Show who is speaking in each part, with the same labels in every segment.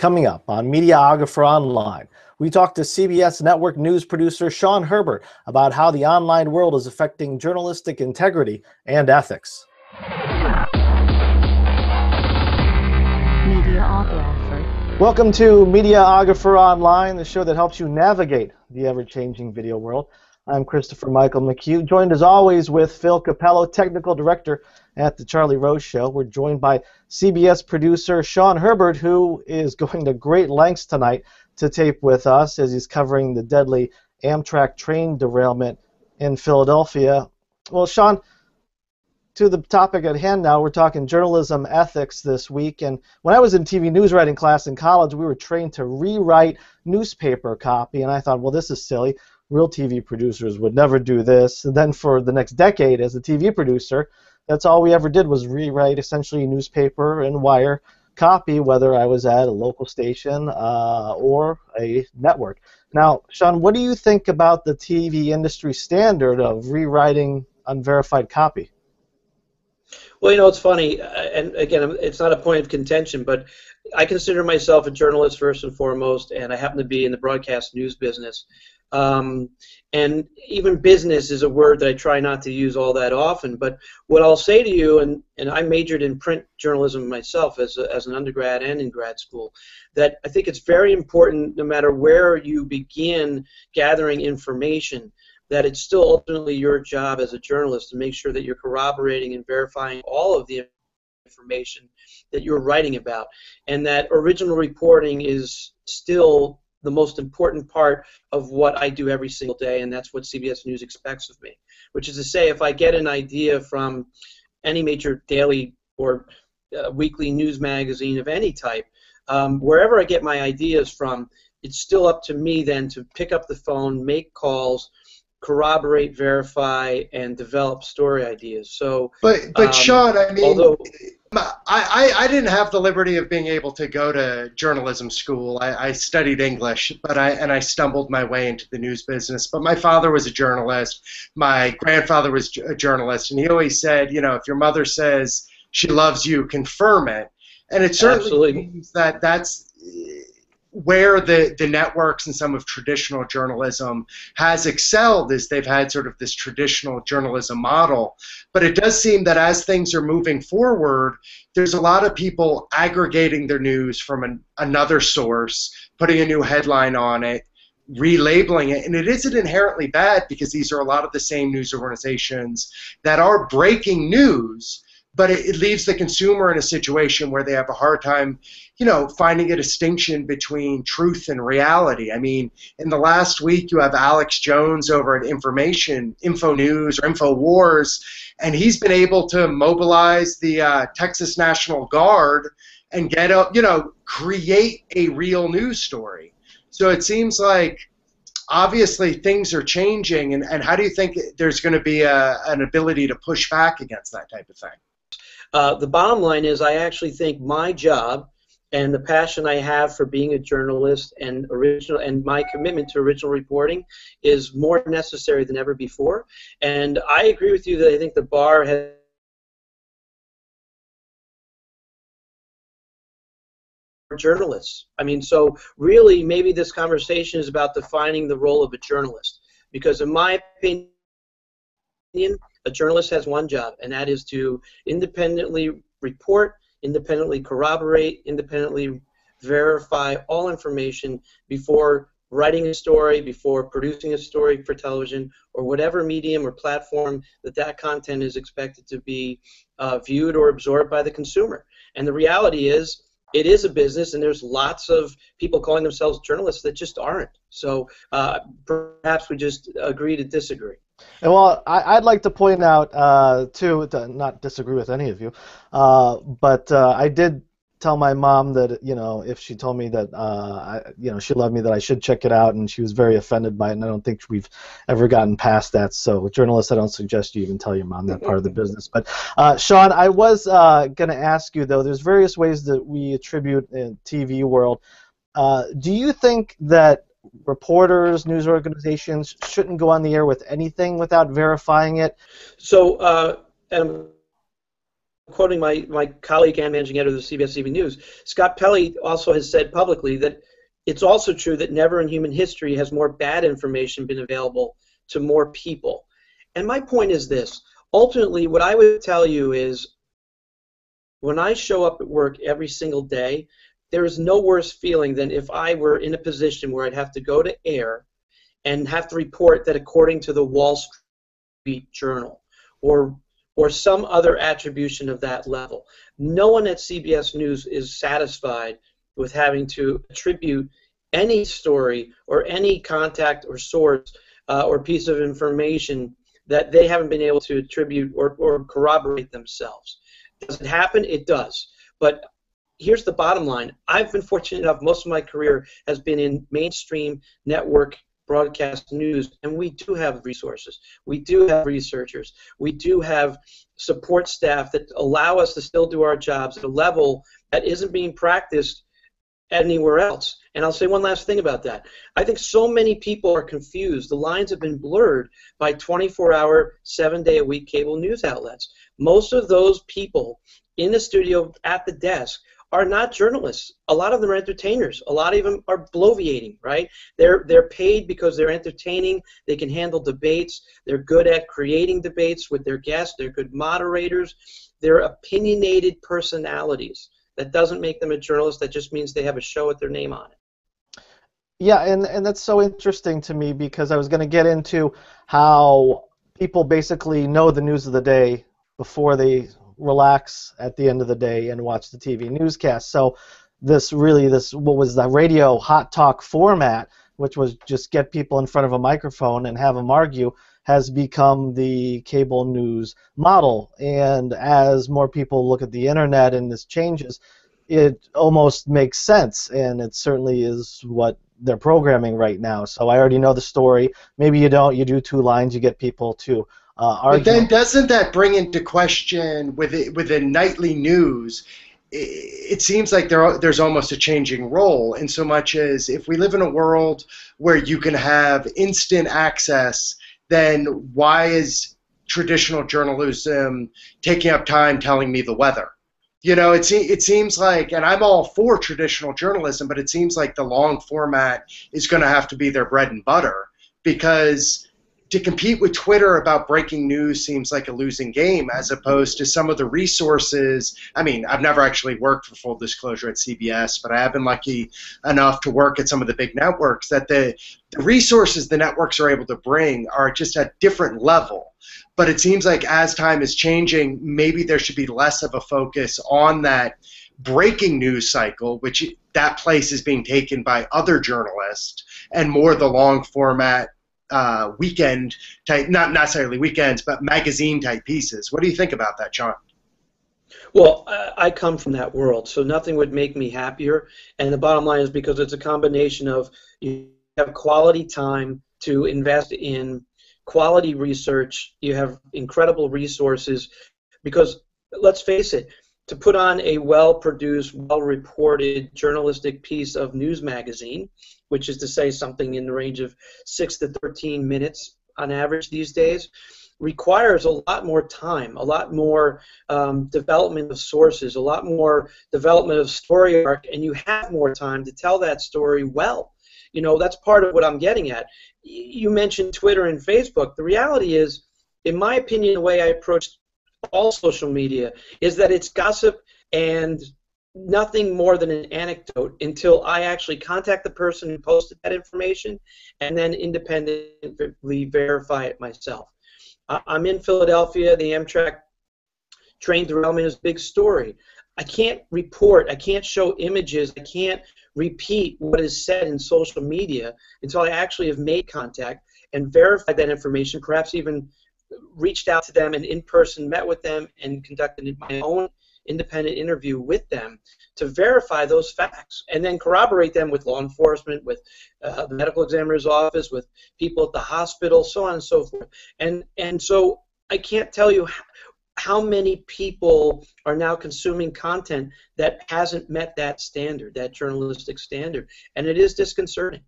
Speaker 1: Coming up on Mediaographer Online, we talk to CBS Network News producer Herbert about how the online world is affecting journalistic integrity and ethics.
Speaker 2: Mediaographer.
Speaker 1: Welcome to Mediaographer Online, the show that helps you navigate the ever-changing video world. I'm Christopher Michael McHugh, joined as always with Phil Cappello, technical director at The Charlie Rose Show. We're joined by CBS producer Herbert, who is going to great lengths tonight to tape with us as he's covering the deadly Amtrak train derailment in Philadelphia. Well, Sean, to the topic at hand now, we're talking journalism ethics this week. And when I was in TV news writing class in college, we were trained to rewrite newspaper copy. And I thought, well, this is silly. Real TV producers would never do this. And then for the next decade as a TV producer, that's all we ever did was rewrite essentially newspaper and wire copy, whether I was at a local station or a network. Now, Sean, what do you think about the TV industry standard of rewriting unverified copy?
Speaker 3: Well, you know, it's funny, and again, it's not a point of contention, but I consider myself a journalist first and foremost, and I happen to be in the broadcast news business. And even business is a word that I try not to use all that often, but what I'll say to you, and I majored in print journalism myself as an undergrad and in grad school, that I think it's very important, no matter where you begin gathering information, that it's still ultimately your job as a journalist to make sure that you're corroborating and verifying all of the information that you're writing about, and that original reporting is still the most important part of what I do every single day, and that's what CBS News expects of me. Which is to say, if I get an idea from any major daily or weekly news magazine of any type, wherever I get my ideas from, it's still up to me then to pick up the phone, make calls, corroborate, verify, and develop story ideas. So,
Speaker 4: but Sean, I mean,
Speaker 3: although
Speaker 4: I didn't have the liberty of being able to go to journalism school. I studied English, but I stumbled my way into the news business. But my father was a journalist. My grandfather was a journalist, and he always said, you know, if your mother says she loves you, confirm it. And it certainly means that that's where the networks and some of traditional journalism has excelled, is they've had sort of this traditional journalism model. But it does seem that as things are moving forward, there's a lot of people aggregating their news from another source, putting a new headline on it, relabeling it, and it isn't inherently bad because these are a lot of the same news organizations that are breaking news, but it leaves the consumer in a situation where they have a hard time, you know, finding a distinction between truth and reality. I mean, in the last week, you have Alex Jones over at Info News or InfoWars, and he's been able to mobilize the Texas National Guard and get up, you know, create a real news story. So it seems like obviously things are changing, and how do you think there's going to be an ability to push back against that type of thing?
Speaker 3: The bottom line is, I actually think my job and the passion I have for being a journalist and my commitment to original reporting is more necessary than ever before. And I agree with you that I think the bar has journalists. I mean, so really maybe this conversation is about defining the role of a journalist, because in my opinion, a journalist has one job, and that is to independently report, independently corroborate, independently verify all information before writing a story, before producing a story for television, or whatever medium or platform that content is expected to be viewed or absorbed by the consumer. And the reality is, it is a business, and there's lots of people calling themselves journalists that just aren't. So perhaps we just agree to disagree.
Speaker 1: Well, I'd like to point out, too, to not disagree with any of you, but I did tell my mom that, you know, if she told me that, you know, she loved me, that I should check it out, and she was very offended by it, and I don't think we've ever gotten past that. So, with journalists, I don't suggest you even tell your mom that part of the business. But, Sean, I was going to ask you, though, there's various ways that we attribute in TV world. Do you think that reporters, news organizations shouldn't go on the air with anything without verifying it?
Speaker 3: So, I'm quoting my colleague and managing editor of the CBS TV News, Scott Pelley also has said publicly that it's also true that never in human history has more bad information been available to more people. And my point is this. Ultimately, what I would tell you is when I show up at work every single day, there is no worse feeling than if I were in a position where I'd have to go to air and have to report that according to the Wall Street Journal or some other attribution of that level. No one at CBS News is satisfied with having to attribute any story or any contact or source or piece of information that they haven't been able to attribute or corroborate themselves. Does it happen? It does. But here's the bottom line. I've been fortunate enough, most of my career has been in mainstream network broadcast news, and we do have resources. We do have researchers. We do have support staff that allow us to still do our jobs at a level that isn't being practiced anywhere else. And I'll say one last thing about that. I think so many people are confused. The lines have been blurred by 24-hour, 7-day-a-week cable news outlets. Most of those people in the studio at the desk are not journalists. A lot of them are entertainers. A lot of them are bloviating, right? They're paid because they're entertaining. They can handle debates. They're good at creating debates with their guests. They're good moderators. They're opinionated personalities. That doesn't make them a journalist. That just means they have a show with their name on it.
Speaker 1: Yeah, and that's so interesting to me because I was going to get into how people basically know the news of the day before they relax at the end of the day and watch the TV newscast. So this what was the radio hot talk format, which was just get people in front of a microphone and have them argue, has become the cable news model. And as more people look at the internet and this changes, it almost makes sense, and it certainly is what they're programming right now. So I already know the story. Maybe you don't. You do 2 lines. You get people to argue.
Speaker 4: But then doesn't that bring into question with the nightly news? It seems like there's almost a changing role in so much as if we live in a world where you can have instant access, then why is traditional journalism taking up time telling me the weather? You know, it seems like, and I'm all for traditional journalism, but it seems like the long format is going to have to be their bread and butter, because to compete with Twitter about breaking news seems like a losing game, as opposed to some of the resources. I mean, I've never actually worked, for full disclosure, at CBS, but I have been lucky enough to work at some of the big networks, that the resources the networks are able to bring are just at a different level. But it seems like as time is changing, maybe there should be less of a focus on that breaking news cycle, which that place is being taken by other journalists, and more the long format weekend type, not necessarily weekends, but magazine type pieces. What do you think about that, John?
Speaker 3: Well, I come from that world, so nothing would make me happier. And the bottom line is because it's a combination of you have quality time to invest in quality research, you have incredible resources, because let's face it, to put on a well-produced, well-reported journalistic piece of news magazine, which is to say something in the range of 6 to 13 minutes on average these days, requires a lot more time, a lot more development of sources, a lot more development of story arc, and you have more time to tell that story well. You know, that's part of what I'm getting at. You mentioned Twitter and Facebook. The reality is, in my opinion, the way I approach all social media is that it's gossip and nothing more than an anecdote until I actually contact the person who posted that information and then independently verify it myself. I'm in Philadelphia. The Amtrak train derailment is a big story. I can't report, I can't show images, I can't repeat what is said in social media until I actually have made contact and verified that information, perhaps even reached out to them and in person met with them and conducted my own independent interview with them to verify those facts and then corroborate them with law enforcement, with the medical examiner's office, with people at the hospital, so on and so forth. And so I can't tell you how many people are now consuming content that hasn't met that standard, that journalistic standard, and it is disconcerting.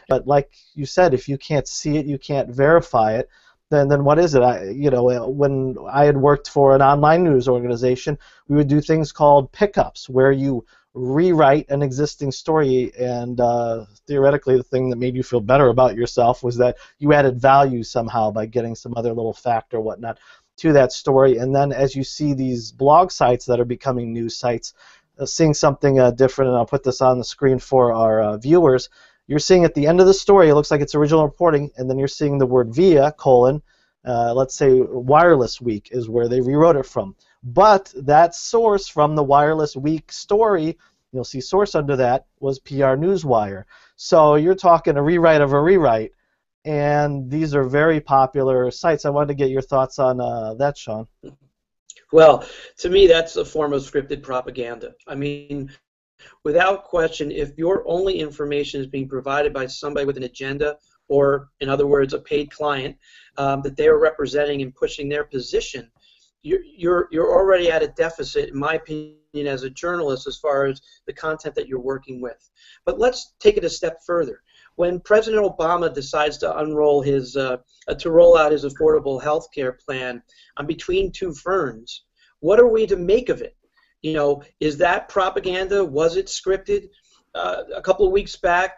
Speaker 1: But like you said, if you can't see it, you can't verify it, then what is it? When I had worked for an online news organization, we would do things called pickups, where you rewrite an existing story, and theoretically the thing that made you feel better about yourself was that you added value somehow by getting some other little fact or whatnot to that story. And then as you see these blog sites that are becoming news sites, seeing something different, and I'll put this on the screen for our viewers, you're seeing at the end of the story, it looks like it's original reporting, and then you're seeing the word via, let's say Wireless Week is where they rewrote it from. But that source from the Wireless Week story, you'll see source under that, was PR Newswire. So you're talking a rewrite of a rewrite, and these are very popular sites. I wanted to get your thoughts on that, Sean.
Speaker 3: Well, to me, that's a form of scripted propaganda. I mean, without question, if your only information is being provided by somebody with an agenda, or in other words, a paid client, that they are representing and pushing their position, you're already at a deficit, in my opinion, as a journalist, as far as the content that you're working with. But let's take it a step further. When President Obama decides to roll out his affordable health care plan between two ferns, what are we to make of it? Is that propaganda? Was it scripted? A couple of weeks back,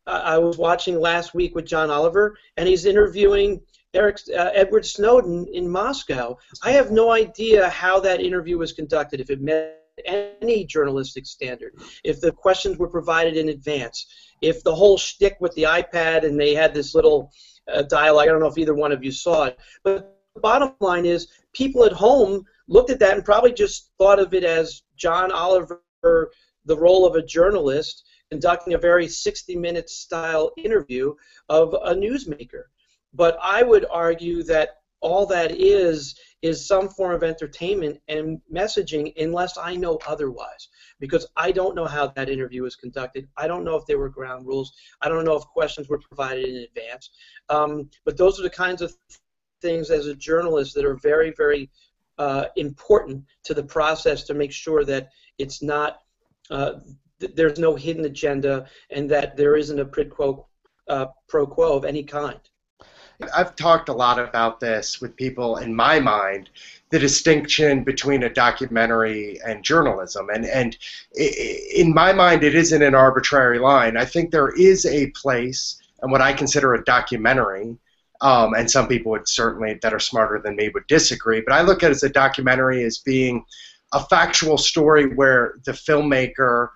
Speaker 3: I was watching Last Week with John Oliver, and he's interviewing Edward Snowden in Moscow. I have no idea how that interview was conducted, if it met any journalistic standard, if the questions were provided in advance, if the whole shtick with the iPad and they had this little dialogue. I don't know if either one of you saw it, but the bottom line is people at home looked at that and probably just thought of it as John Oliver, the role of a journalist, conducting a very 60-minute style interview of a newsmaker. But I would argue that all that is some form of entertainment and messaging, unless I know otherwise, because I don't know how that interview was conducted. I don't know if there were ground rules. I don't know if questions were provided in advance. But those are the kinds of things as a journalist that are very, very important to the process, to make sure that it's not there's no hidden agenda, and that there isn't a quid pro quo of any kind.
Speaker 4: I've talked a lot about this with people, in my mind, the distinction between a documentary and journalism. And in my mind, it isn't an arbitrary line. I think there is a place, and what I consider a documentary, and some people would certainly, that are smarter than me, would disagree, but I look at it as a documentary as being a factual story where the filmmaker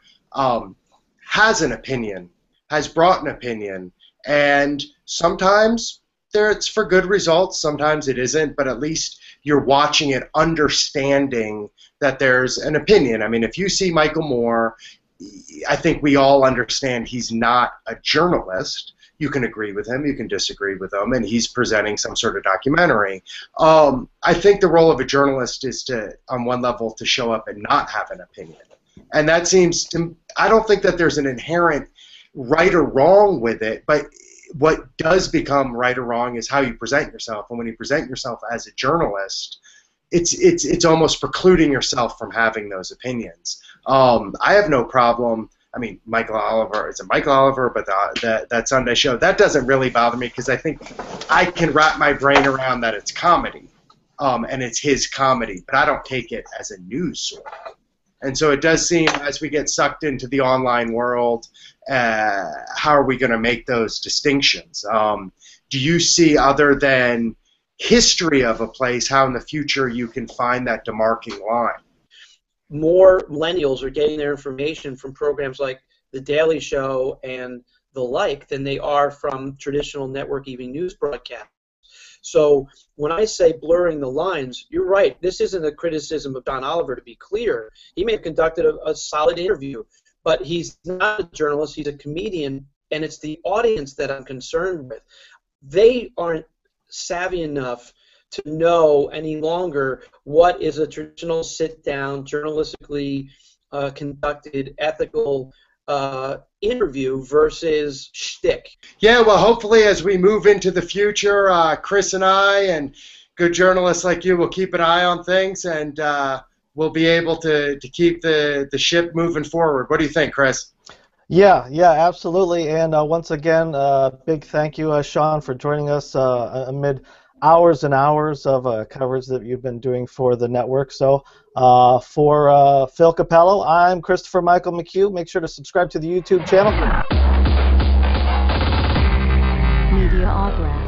Speaker 4: has an opinion, has brought an opinion, and sometimes it's for good results, sometimes it isn't, but at least you're watching it understanding that there's an opinion. I mean, if you see Michael Moore, I think we all understand he's not a journalist. You can agree with him, you can disagree with him, and he's presenting some sort of documentary. I think the role of a journalist is to, on one level, to show up and not have an opinion. And that seems to, I don't think that there's an inherent right or wrong with it, but what does become right or wrong is how you present yourself. And when you present yourself as a journalist, it's almost precluding yourself from having those opinions. I have no problem. I mean, Michael Oliver, it's a Michael Oliver, but that Sunday show, that doesn't really bother me, because I think I can wrap my brain around that it's comedy, and it's his comedy, but I don't take it as a news source. And so it does seem, as we get sucked into the online world, how are we going to make those distinctions? Do you see, other than history of a place, how in the future you can find that demarking line?
Speaker 3: More millennials are getting their information from programs like The Daily Show and the like than they are from traditional network evening news broadcasts. So when I say blurring the lines, you're right. This isn't a criticism of John Oliver, to be clear. He may have conducted a solid interview, but he's not a journalist. He's a comedian, and it's the audience that I'm concerned with. They aren't savvy enough to know any longer what is a traditional sit-down, journalistically conducted, ethical interview versus shtick.
Speaker 4: Yeah, well, hopefully as we move into the future, Chris and I and good journalists like you will keep an eye on things, and we'll be able to keep the ship moving forward. What do you think, Chris?
Speaker 1: Yeah, absolutely. And once again, big thank you, Sean, for joining us amid hours and hours of coverage that you've been doing for the network. So for Phil Cappello, I'm Christopher Michael McHugh. Make sure to subscribe to the YouTube channel.
Speaker 2: Media Autograph.